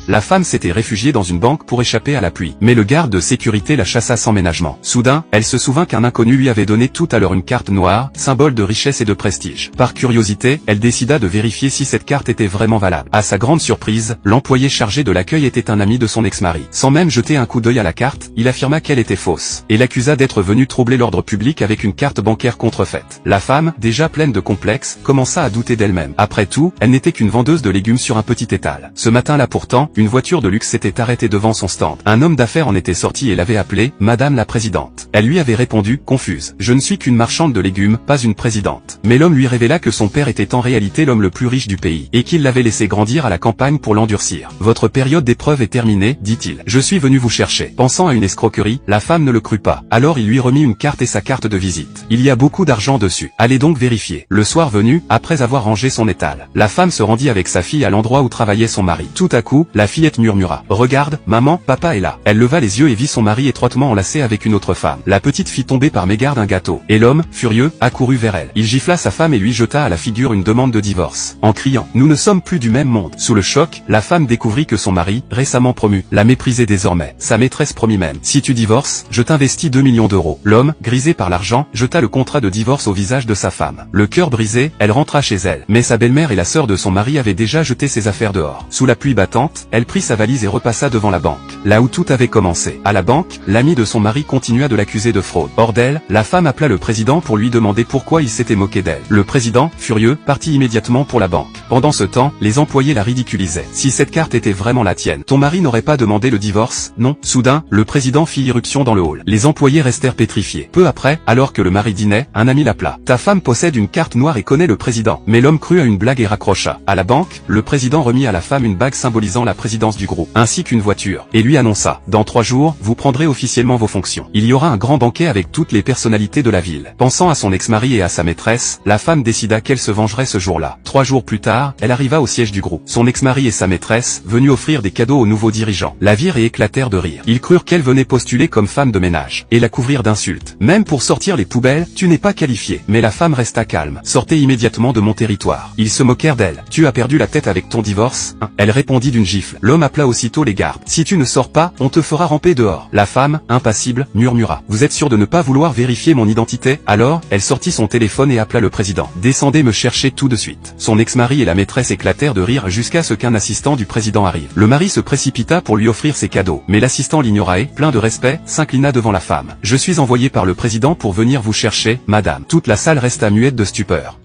La femme s'était réfugiée dans une banque pour échapper à la pluie. Mais le garde de sécurité la chassa sans ménagement. Soudain, elle se souvint qu'un inconnu lui avait donné tout à l'heure une carte noire, symbole de richesse et de prestige. Par curiosité, elle décida de vérifier si cette carte était vraiment valable. À sa grande surprise, l'employé chargé de l'accueil était un ami de son ex-mari. Sans même jeter un coup d'œil à la carte, il affirma qu'elle était fausse, et l'accusa d'être venu troubler l'ordre public avec une carte bancaire contrefaite. La femme, déjà pleine de complexes, commença à douter d'elle-même. Après tout, elle n'était qu'une vendeuse de légumes sur un petit étal. Ce matin-là pourtant, une voiture de luxe s'était arrêtée devant son stand. Un homme d'affaires en était sorti et l'avait appelée « Madame la Présidente ». Elle lui avait répondu, confuse. « Je ne suis qu'une marchande de légumes, pas une présidente ». Mais l'homme lui révéla que son père était en réalité l'homme le plus riche du pays, et qu'il l'avait laissé grandir à la campagne pour l'endurcir. « Votre période d'épreuve est terminée, dit-il. Je suis venu vous chercher. » Pensant à une escroquerie, la femme ne le crut pas. Alors il lui remit une carte et sa carte de visite. Il y a beaucoup d'argent dessus. Allez donc vérifier. Le soir venu, après avoir rangé son étal, la femme se rendit avec sa fille à l'endroit où travaillait son mari. Tout à coup, la fillette murmura « Regarde, maman, papa est là ». Elle leva les yeux et vit son mari étroitement enlacé avec une autre femme. La petite fit tomber par mégarde un gâteau. Et l'homme, furieux, accourut vers elle. Il gifla sa femme et lui jeta à la figure une demande de divorce, en criant « Nous ne sommes plus du même monde ». Sous le choc, la femme découvrit que son mari, récemment promu, la méprisait désormais. Sa maîtresse promit même « Si tu divorces, je t'investis 2 millions d'euros ». L'homme, grisé par l'argent, jeta le contrat de divorce au visage de sa femme. Le cœur brisé, elle rentra chez elle. Mais sa belle-mère et la sœur de son mari avaient déjà jeté ses affaires dehors. Sous la pluie battante, elle prit sa valise et repassa devant la banque. Là où tout avait commencé. À la banque, l'ami de son mari continua de l'accuser de fraude. Hors d'elle, la femme appela le président pour lui demander pourquoi il s'était moqué d'elle. Le président, furieux, partit immédiatement pour la banque. Pendant ce temps, les employés la ridiculisaient. Si cette carte était vraiment la tienne, ton mari n'aurait pas demandé le divorce, non? Soudain, le président fit irruption dans le hall. Les employés restèrent pétrifiés. Peu après, alors que le mari dînait, un ami l'appela. Ta femme possède une carte noire et connaît le président. Mais l'homme crut à une blague et raccrocha. À la banque, le président remit à la femme une bague symbolisant la présidence du groupe, ainsi qu'une voiture, et lui annonça, dans 3 jours, vous prendrez officiellement vos fonctions. Il y aura un grand banquet avec toutes les personnalités de la ville. Pensant à son ex-mari et à sa maîtresse, la femme décida qu'elle se vengerait ce jour-là. 3 jours plus tard, elle arriva au siège du groupe. Son ex-mari et sa maîtresse, venus offrir des cadeaux aux nouveaux dirigeants, la virent et éclatèrent de rire. Ils crurent qu'elle venait postuler comme femme de ménage, et la couvrirent d'insultes. Même pour sortir les poubelles, tu n'es pas qualifié. Mais la femme resta calme. Sortez immédiatement de mon territoire. Ils se moquèrent d'elle. Tu as perdu la tête avec ton divorce, hein? Elle répondit d'une gifle. L'homme appela aussitôt les gardes. Si tu ne sors pas, on te fera ramper dehors. La femme, impassible, murmura. Vous êtes sûr de ne pas vouloir vérifier mon identité? Alors, elle sortit son téléphone et appela le président. Descendez me chercher tout de suite. Son ex-mari et la maîtresse éclatèrent de rire jusqu'à ce qu'un assistant du président arrive. Le mari se précipita pour lui offrir ses cadeaux. Mais l'assistant l'ignora et, plein de respect, s'inclina devant la femme. Je suis envoyé par le président pour venir vous chercher, madame. Toute la salle resta muette de stupeur.